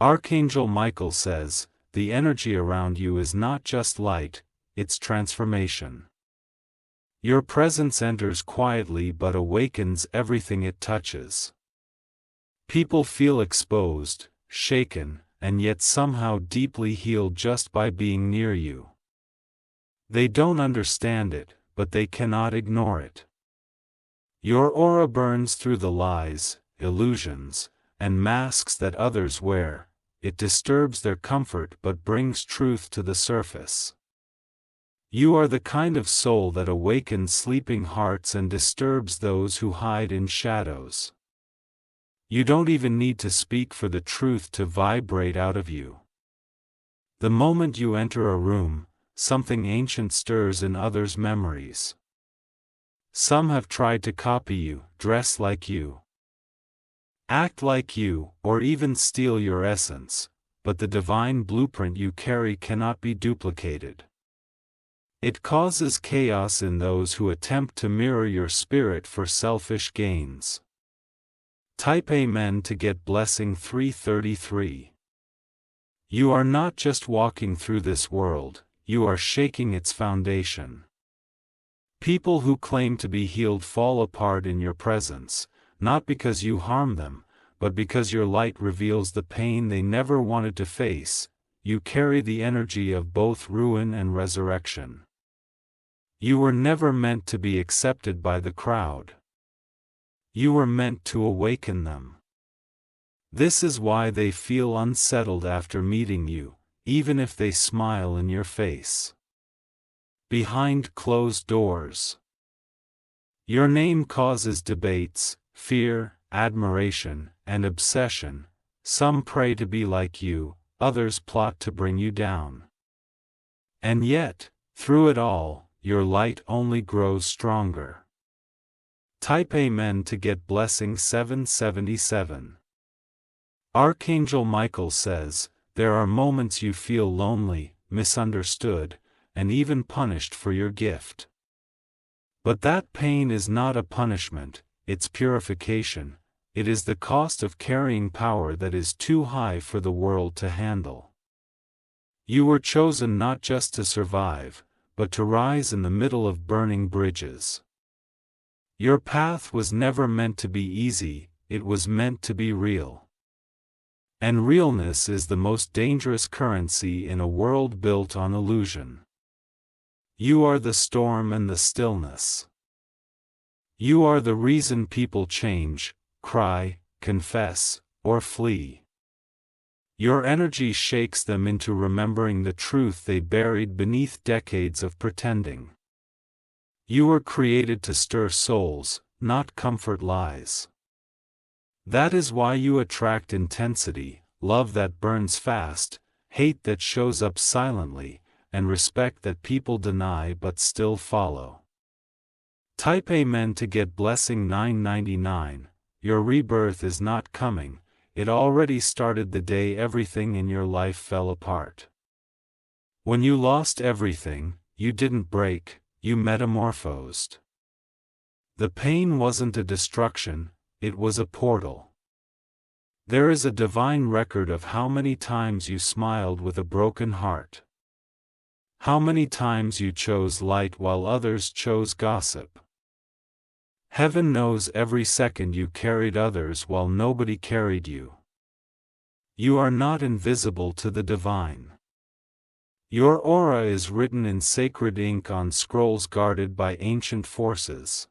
Archangel Michael says, the energy around you is not just light, it's transformation. Your presence enters quietly but awakens everything it touches. People feel exposed, shaken, and yet somehow deeply healed just by being near you. They don't understand it, but they cannot ignore it. Your aura burns through the lies, illusions, and masks that others wear. It disturbs their comfort but brings truth to the surface. You are the kind of soul that awakens sleeping hearts and disturbs those who hide in shadows. You don't even need to speak for the truth to vibrate out of you. The moment you enter a room, something ancient stirs in others' memories. Some have tried to copy you, dress like you, act like you, or even steal your essence, but the divine blueprint you carry cannot be duplicated. It causes chaos in those who attempt to mirror your spirit for selfish gains. Type Amen to get blessing 333. You are not just walking through this world, you are shaking its foundation. People who claim to be healed fall apart in your presence, not because you harm them, but because your light reveals the pain they never wanted to face. You carry the energy of both ruin and resurrection. You were never meant to be accepted by the crowd. You were meant to awaken them. This is why they feel unsettled after meeting you, even if they smile in your face. Behind closed doors. Your name causes debates, fear, admiration, and obsession. Some pray to be like you, others plot to bring you down. And yet, through it all, your light only grows stronger. Type Amen to get blessing 777. Archangel Michael says, there are moments you feel lonely, misunderstood, and even punished for your gift. But that pain is not a punishment, it's purification. It is the cost of carrying power that is too high for the world to handle. You were chosen not just to survive, but to rise in the middle of burning bridges. Your path was never meant to be easy, it was meant to be real. And realness is the most dangerous currency in a world built on illusion. You are the storm and the stillness. You are the reason people change, cry, confess, or flee. Your energy shakes them into remembering the truth they buried beneath decades of pretending. You were created to stir souls, not comfort lies. That is why you attract intensity, love that burns fast, hate that shows up silently, and respect that people deny but still follow. Type Amen to get blessing 999. Your rebirth is not coming, it already started the day everything in your life fell apart. When you lost everything, you didn't break, you metamorphosed. The pain wasn't a destruction, it was a portal. There is a divine record of how many times you smiled with a broken heart. How many times you chose light while others chose gossip. Heaven knows every second you carried others while nobody carried you. You are not invisible to the divine. Your aura is written in sacred ink on scrolls guarded by ancient forces.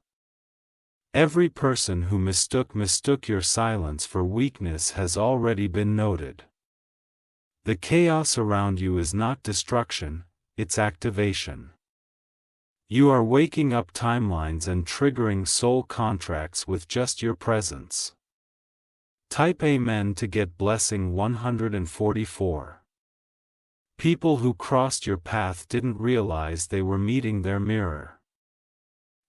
Every person who mistook your silence for weakness has already been noted. The chaos around you is not destruction, it's activation. You are waking up timelines and triggering soul contracts with just your presence. Type Amen to get blessing 144. People who crossed your path didn't realize they were meeting their mirror.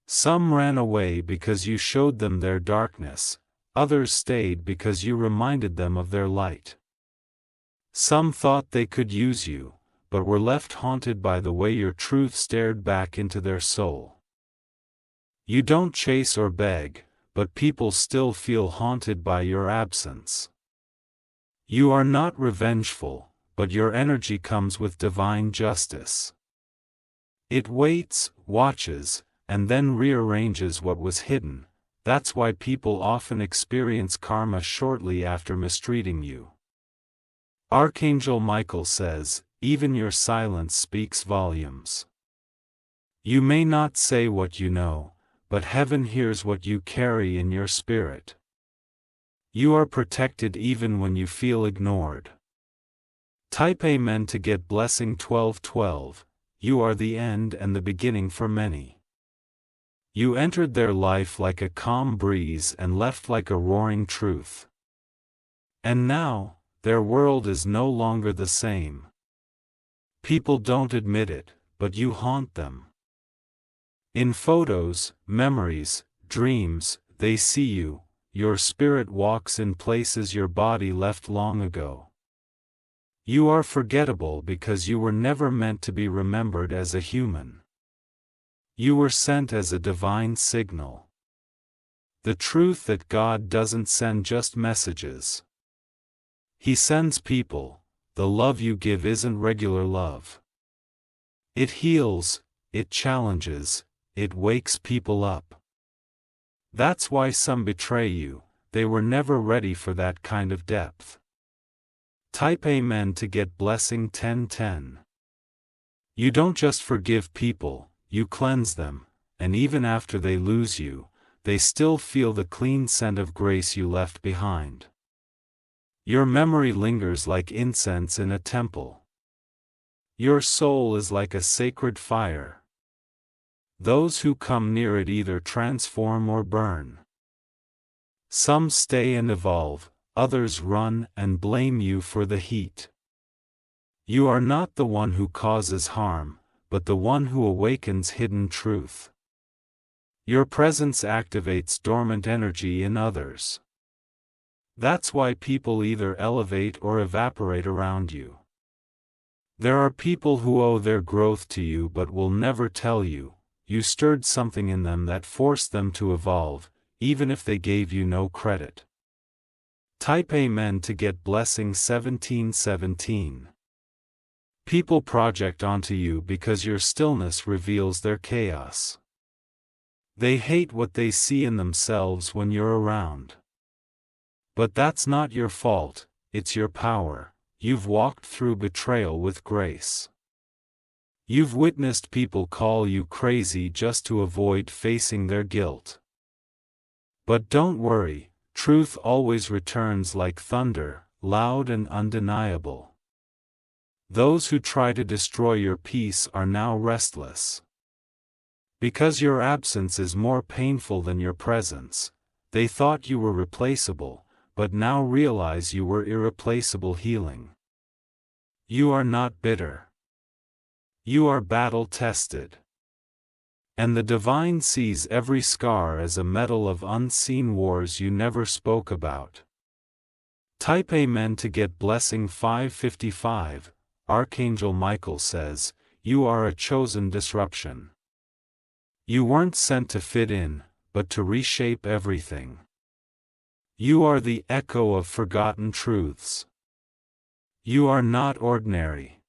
Some ran away because you showed them their darkness, others stayed because you reminded them of their light. Some thought they could use you, but were left haunted by the way your truth stared back into their soul. You don't chase or beg, but people still feel haunted by your absence. You are not revengeful, but your energy comes with divine justice. It waits, watches, and then rearranges what was hidden. That's why people often experience karma shortly after mistreating you. Archangel Michael says, even your silence speaks volumes. You may not say what you know, but heaven hears what you carry in your spirit. You are protected even when you feel ignored. Type Amen to get blessing 1212. You are the end and the beginning for many. You entered their life like a calm breeze and left like a roaring truth. And now, their world is no longer the same. People don't admit it, but you haunt them. In photos, memories, dreams, they see you. Your spirit walks in places your body left long ago. You are forgettable because you were never meant to be remembered as a human. You were sent as a divine signal. The truth that God doesn't send just messages. He sends people. The love you give isn't regular love. It heals, it challenges, it wakes people up. That's why some betray you. They were never ready for that kind of depth. Type Amen to get blessing 1010. You don't just forgive people, you cleanse them, and even after they lose you, they still feel the clean scent of grace you left behind. Your memory lingers like incense in a temple. Your soul is like a sacred fire. Those who come near it either transform or burn. Some stay and evolve, others run and blame you for the heat. You are not the one who causes harm, but the one who awakens hidden truth. Your presence activates dormant energy in others. That's why people either elevate or evaporate around you. There are people who owe their growth to you but will never tell you. You stirred something in them that forced them to evolve, even if they gave you no credit. Type Amen to get blessing 1717. People project onto you because your stillness reveals their chaos. They hate what they see in themselves when you're around. But that's not your fault, it's your power. You've walked through betrayal with grace. You've witnessed people call you crazy just to avoid facing their guilt. But don't worry, truth always returns like thunder, loud and undeniable. Those who try to destroy your peace are now restless. Because your absence is more painful than your presence, they thought you were replaceable, but now realize you were irreplaceable healing. You are not bitter. You are battle-tested. And the divine sees every scar as a medal of unseen wars you never spoke about. Type Amen to get blessing 555. Archangel Michael says, you are a chosen disruption. You weren't sent to fit in, but to reshape everything. You are the echo of forgotten truths. You are not ordinary.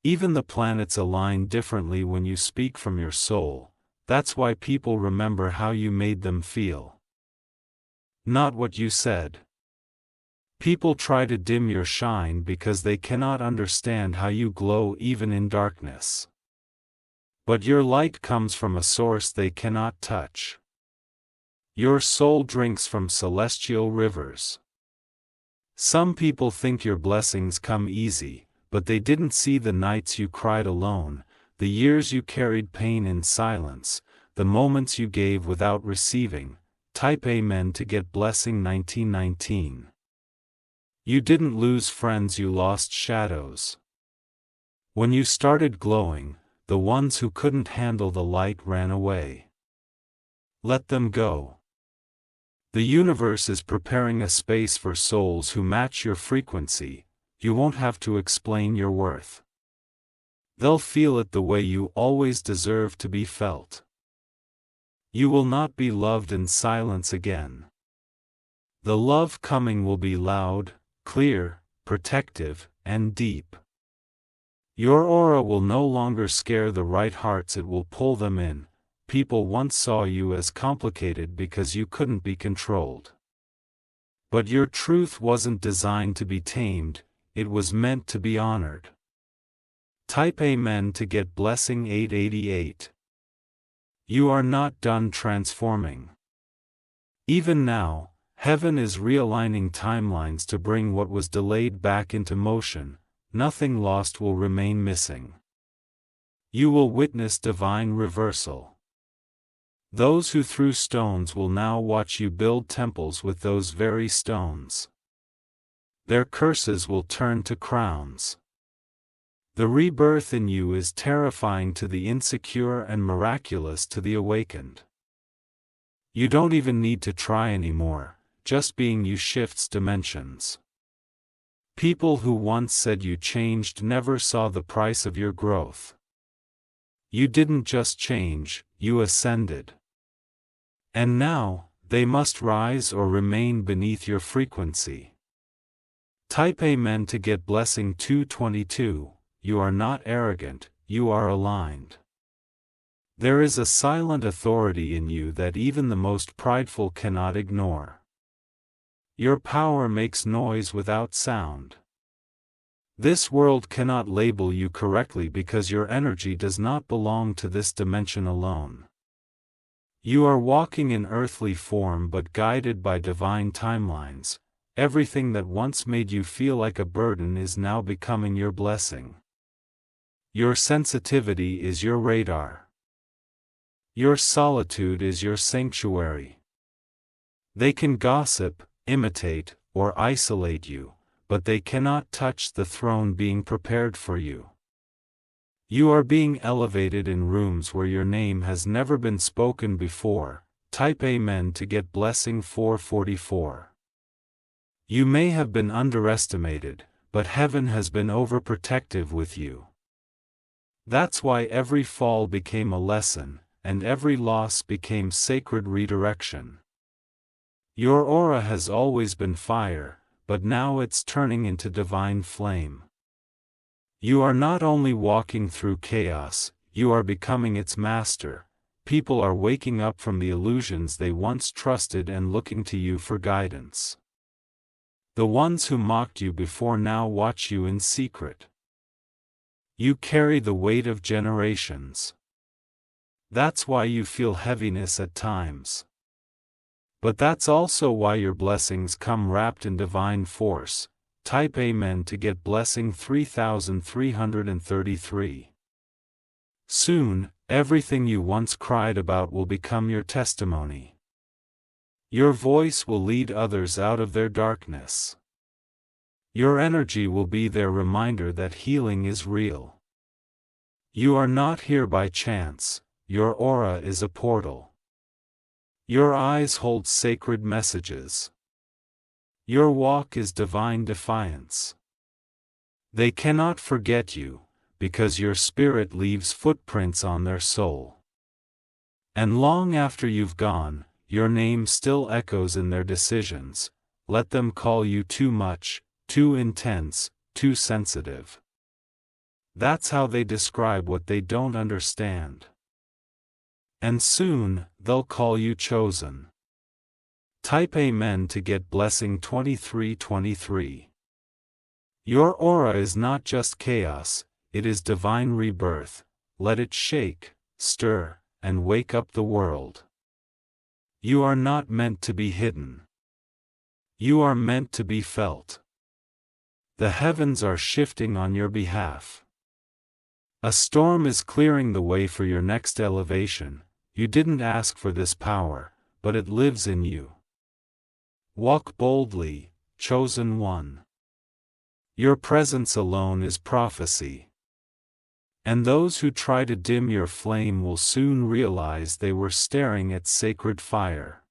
Even the planets align differently when you speak from your soul. That's why people remember how you made them feel. Not what you said. People try to dim your shine because they cannot understand how you glow even in darkness. But your light comes from a source they cannot touch. Your soul drinks from celestial rivers. Some people think your blessings come easy, but they didn't see the nights you cried alone, the years you carried pain in silence, the moments you gave without receiving. Type Amen to get blessing 1919. You didn't lose friends, you lost shadows. When you started glowing, the ones who couldn't handle the light ran away. Let them go. The universe is preparing a space for souls who match your frequency. You won't have to explain your worth. They'll feel it the way you always deserve to be felt. You will not be loved in silence again. The love coming will be loud, clear, protective, and deep. Your aura will no longer scare the right hearts, it will pull them in. People once saw you as complicated because you couldn't be controlled. But your truth wasn't designed to be tamed, it was meant to be honored. Type Amen to get blessing 888. You are not done transforming. Even now, heaven is realigning timelines to bring what was delayed back into motion. Nothing lost will remain missing. You will witness divine reversal. Those who threw stones will now watch you build temples with those very stones. Their curses will turn to crowns. The rebirth in you is terrifying to the insecure and miraculous to the awakened. You don't even need to try anymore, just being you shifts dimensions. People who once said you changed never saw the price of your growth. You didn't just change, you ascended. And now, they must rise or remain beneath your frequency. Type Amen to get blessing 222. You are not arrogant, you are aligned. There is a silent authority in you that even the most prideful cannot ignore. Your power makes noise without sound. This world cannot label you correctly because your energy does not belong to this dimension alone. You are walking in earthly form but guided by divine timelines. Everything that once made you feel like a burden is now becoming your blessing. Your sensitivity is your radar. Your solitude is your sanctuary. They can gossip, imitate, or isolate you, but they cannot touch the throne being prepared for you. You are being elevated in rooms where your name has never been spoken before. Type Amen to get blessing 444. You may have been underestimated, but heaven has been overprotective with you. That's why every fall became a lesson, and every loss became sacred redirection. Your aura has always been fire, but now it's turning into divine flame. You are not only walking through chaos, you are becoming its master. People are waking up from the illusions they once trusted and looking to you for guidance. The ones who mocked you before now watch you in secret. You carry the weight of generations. That's why you feel heaviness at times. But that's also why your blessings come wrapped in divine force. Type Amen to get blessing 3333. Soon, everything you once cried about will become your testimony. Your voice will lead others out of their darkness. Your energy will be their reminder that healing is real. You are not here by chance, your aura is a portal. Your eyes hold sacred messages. Your walk is divine defiance. They cannot forget you, because your spirit leaves footprints on their soul. And long after you've gone, your name still echoes in their decisions. Let them call you too much, too intense, too sensitive. That's how they describe what they don't understand. And soon, they'll call you chosen. Type Amen to get blessing 2323. Your aura is not just chaos, it is divine rebirth. Let it shake, stir, and wake up the world. You are not meant to be hidden. You are meant to be felt. The heavens are shifting on your behalf. A storm is clearing the way for your next elevation. You didn't ask for this power, but it lives in you. Walk boldly, chosen one. Your presence alone is prophecy. And those who try to dim your flame will soon realize they were staring at sacred fire.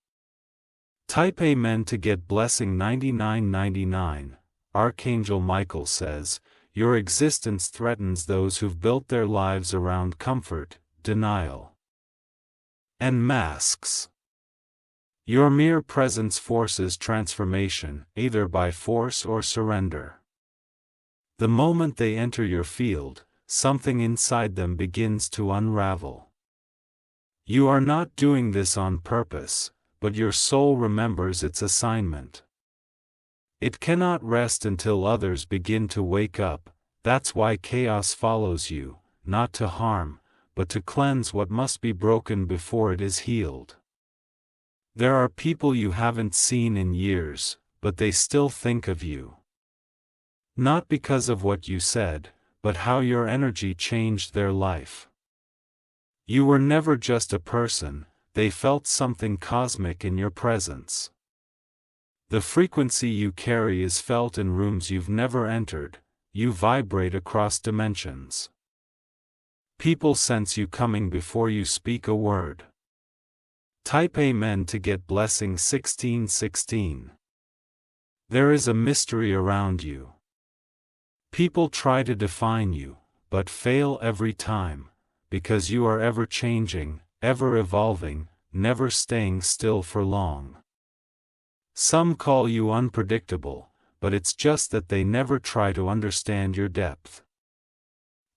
Type Amen to get blessing 9999. Archangel Michael says, your existence threatens those who've built their lives around comfort, denial, and masks. Your mere presence forces transformation, either by force or surrender. The moment they enter your field, something inside them begins to unravel. You are not doing this on purpose, but your soul remembers its assignment. It cannot rest until others begin to wake up. That's why chaos follows you, not to harm, but to cleanse what must be broken before it is healed. There are people you haven't seen in years, but they still think of you. Not because of what you said, but how your energy changed their life. You were never just a person, they felt something cosmic in your presence. The frequency you carry is felt in rooms you've never entered, you vibrate across dimensions. People sense you coming before you speak a word. Type Amen to get blessing 1616. There is a mystery around you. People try to define you, but fail every time, because you are ever changing, ever evolving, never staying still for long. Some call you unpredictable, but it's just that they never try to understand your depth.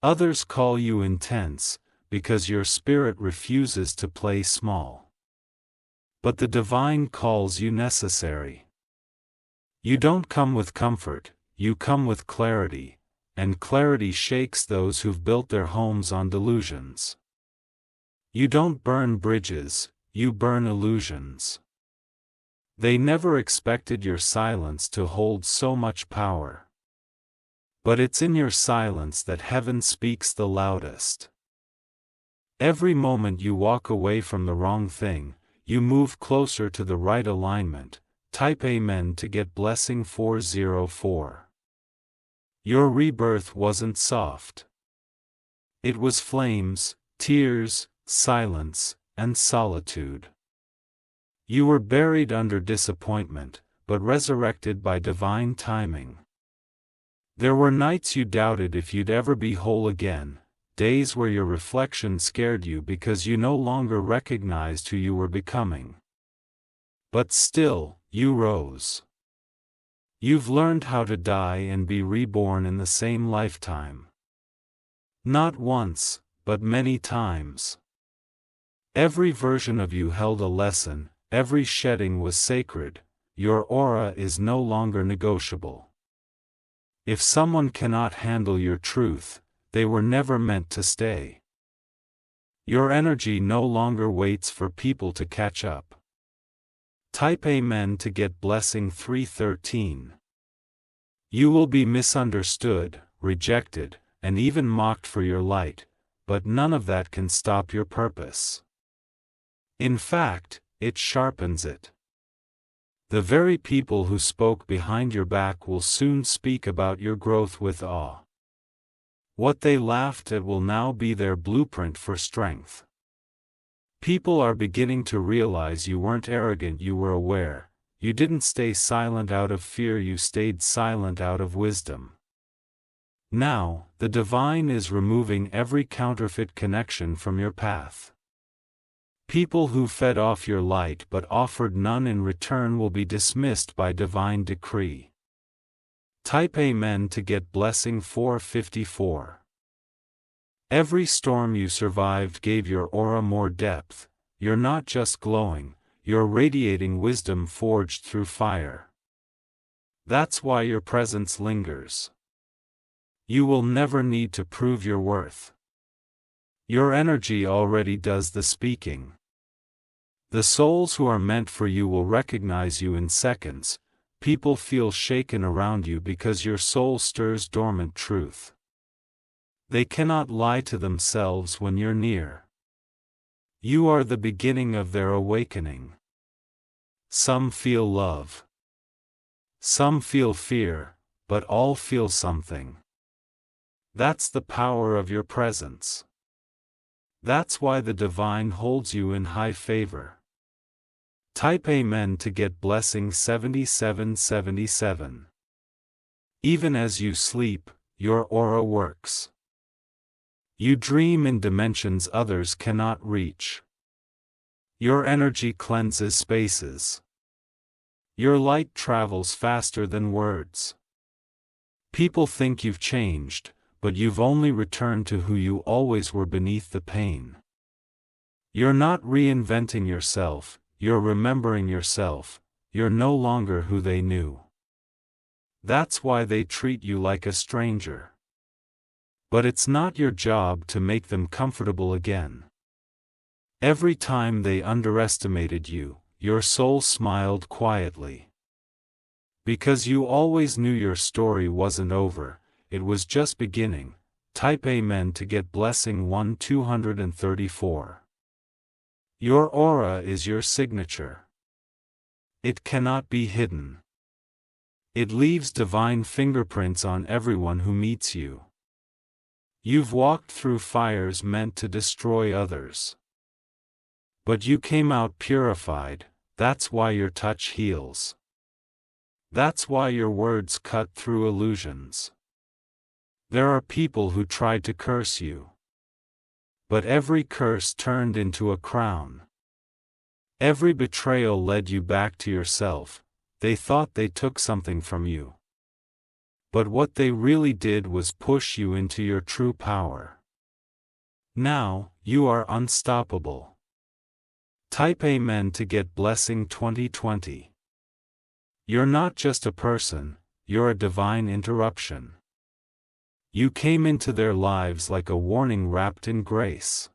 Others call you intense, because your spirit refuses to play small. But the divine calls you necessary. You don't come with comfort, you come with clarity, and clarity shakes those who've built their homes on delusions. You don't burn bridges, you burn illusions. They never expected your silence to hold so much power. But it's in your silence that heaven speaks the loudest. Every moment you walk away from the wrong thing, you move closer to the right alignment. Type Amen to get blessing 404. Your rebirth wasn't soft. It was flames, tears, silence, and solitude. You were buried under disappointment, but resurrected by divine timing. There were nights you doubted if you'd ever be whole again, days where your reflection scared you because you no longer recognized who you were becoming. But still, you rose. You've learned how to die and be reborn in the same lifetime. Not once, but many times. Every version of you held a lesson, every shedding was sacred, your aura is no longer negotiable. If someone cannot handle your truth, they were never meant to stay. Your energy no longer waits for people to catch up. Type Amen to get blessing 313. You will be misunderstood, rejected, and even mocked for your light, but none of that can stop your purpose. In fact, it sharpens it. The very people who spoke behind your back will soon speak about your growth with awe. What they laughed at will now be their blueprint for strength. People are beginning to realize you weren't arrogant, you were aware. You didn't stay silent out of fear, you stayed silent out of wisdom. Now, the divine is removing every counterfeit connection from your path. People who fed off your light but offered none in return will be dismissed by divine decree. Type Amen to get blessing 454. Every storm you survived gave your aura more depth. You're not just glowing, you're radiating wisdom forged through fire. That's why your presence lingers. You will never need to prove your worth. Your energy already does the speaking. The souls who are meant for you will recognize you in seconds. People feel shaken around you because your soul stirs dormant truth. They cannot lie to themselves when you're near. You are the beginning of their awakening. Some feel love. Some feel fear, but all feel something. That's the power of your presence. That's why the divine holds you in high favor. Type Amen to get blessing 7777. Even as you sleep, your aura works. You dream in dimensions others cannot reach. Your energy cleanses spaces. Your light travels faster than words. People think you've changed, but you've only returned to who you always were beneath the pain. You're not reinventing yourself, you're remembering yourself. You're no longer who they knew. That's why they treat you like a stranger. But it's not your job to make them comfortable again. Every time they underestimated you, your soul smiled quietly. Because you always knew your story wasn't over, it was just beginning. Type Amen to get blessing 1234. Your aura is your signature. It cannot be hidden. It leaves divine fingerprints on everyone who meets you. You've walked through fires meant to destroy others. But you came out purified, that's why your touch heals. That's why your words cut through illusions. There are people who tried to curse you. But every curse turned into a crown. Every betrayal led you back to yourself. They thought they took something from you. But what they really did was push you into your true power. Now, you are unstoppable. Type Amen to get blessing 2020. You're not just a person, you're a divine interruption. You came into their lives like a warning wrapped in grace.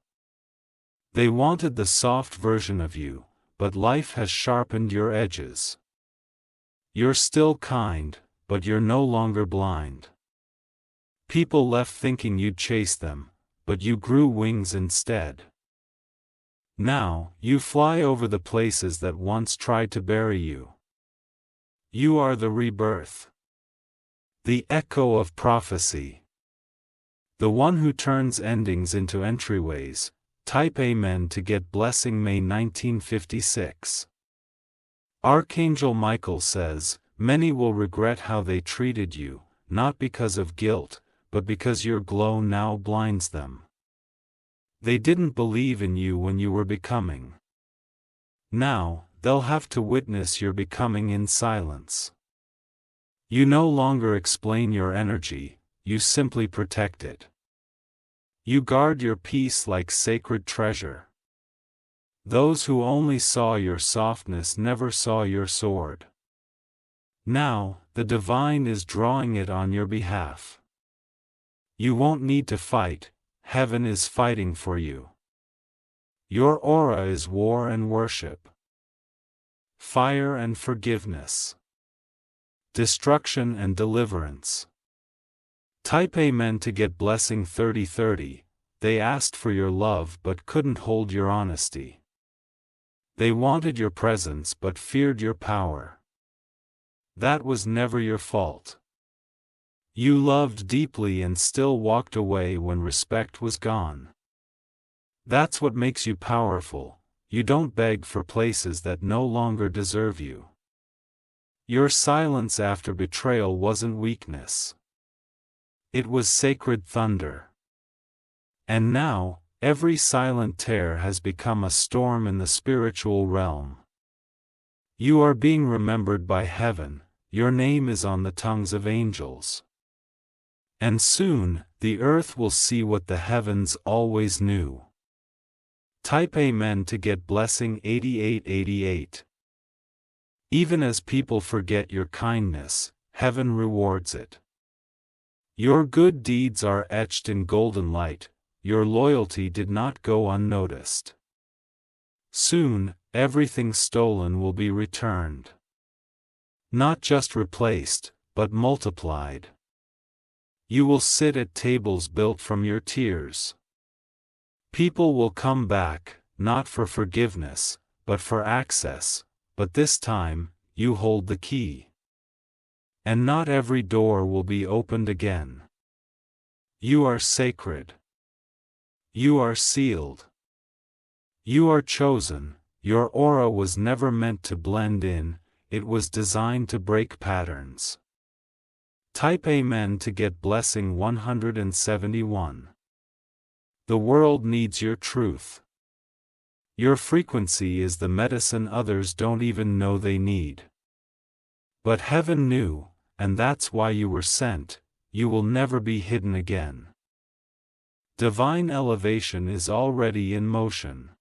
They wanted the soft version of you, but life has sharpened your edges. You're still kind, but you're no longer blind. People left thinking you'd chase them, but you grew wings instead. Now, you fly over the places that once tried to bury you. You are the rebirth. The echo of prophecy. The one who turns endings into entryways. Type Amen to get blessing May 1956. Archangel Michael says, many will regret how they treated you, not because of guilt, but because your glow now blinds them. They didn't believe in you when you were becoming. Now, they'll have to witness your becoming in silence. You no longer explain your energy, you simply protect it. You guard your peace like sacred treasure. Those who only saw your softness never saw your sword. Now, the divine is drawing it on your behalf. You won't need to fight, heaven is fighting for you. Your aura is war and worship. Fire and forgiveness. Destruction and deliverance. Type Amen to get blessing 3030. They asked for your love but couldn't hold your honesty. They wanted your presence but feared your power. That was never your fault. You loved deeply and still walked away when respect was gone. That's what makes you powerful. You don't beg for places that no longer deserve you. Your silence after betrayal wasn't weakness. It was sacred thunder. And now, every silent tear has become a storm in the spiritual realm. You are being remembered by heaven, your name is on the tongues of angels. And soon, the earth will see what the heavens always knew. Type Amen to get blessing 8888. Even as people forget your kindness, heaven rewards it. Your good deeds are etched in golden light, your loyalty did not go unnoticed. Soon, everything stolen will be returned. Not just replaced, but multiplied. You will sit at tables built from your tears. People will come back, not for forgiveness, but for access, but this time, you hold the key. And not every door will be opened again. You are sacred. You are sealed. You are chosen. Your aura was never meant to blend in, it was designed to break patterns. Type Amen to get blessing 171. The world needs your truth. Your frequency is the medicine others don't even know they need. But heaven knew, and that's why you were sent. You will never be hidden again. Divine elevation is already in motion.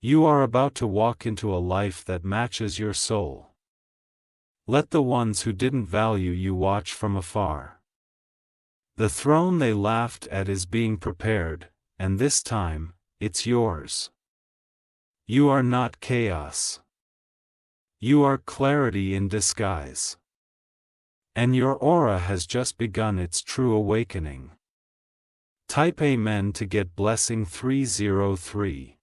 You are about to walk into a life that matches your soul. Let the ones who didn't value you watch from afar. The throne they laughed at is being prepared, and this time, it's yours. You are not chaos. You are clarity in disguise. And your aura has just begun its true awakening. Type Amen to get blessing 303.